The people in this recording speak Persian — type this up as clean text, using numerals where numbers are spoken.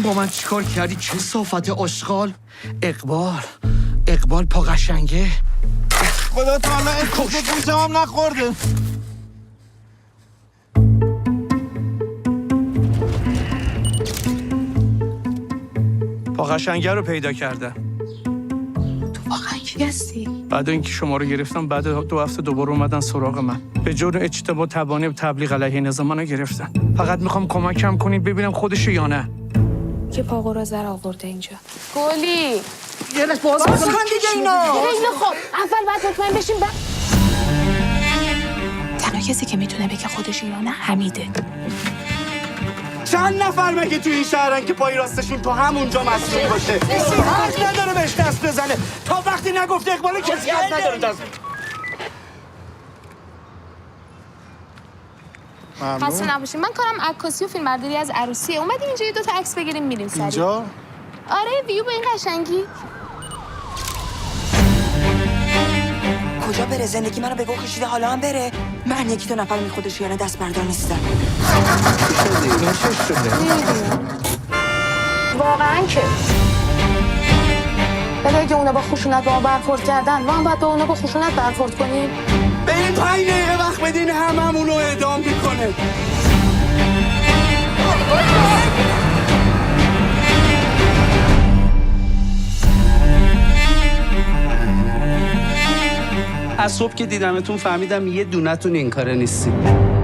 با من چیکار کردی؟ چه صافت اشغال؟ اقبال پا قشنگه. خدا تعالی اسمش گوشم هم نخورده. پا قشنگه رو پیدا کرده. تو واقعا کی هستی؟ بعد اینکه شما رو گرفتم، بعد 2 هفته دوباره اومدن سراغ من. به جرم اجتباه تبانی تبلیغ علیه نظام منو گرفتن. فقط میخوام کمکم کنید ببینم خودشه یا نه. که پاقو را زر آورده اینجا. گلی یه لحظه باز کن دیگه اینا. خیلی خوب، اول باید مطمئن بشیم تنها کسی که میتونه بگه خودش ایرانه حمیده. چند نفر مگه تو این شهرن که پای راستشون تو همونجا مسئول باشه؟ حق نداره بهش دست بزنه. تا وقتی نگفته اقبال کسی حق نداره دست. خسته نباشین. من کارم عکاسی و فیلمبرداری از عروسیه. اومدیم اینجا یه 2 تا عکس بگیریم میریم سریع. اینجا؟ آره ویو به این قشنگی. کجا بره؟ زندگی منو به گو کشیده، حالا هم بره. من 1-2 نفر می خودش یعنی دست بردار نیستم. واقعا که ولی اگه اونا با خشونت با ما برخورد کردن ما هم باید با اونا با خشونت برخورد کنیم. بریم 5 دقیقه وقت بدین هممونو اعدام میکنه. از صبح که دیدمتون فهمیدم یه دونتون این کاره نیستیم.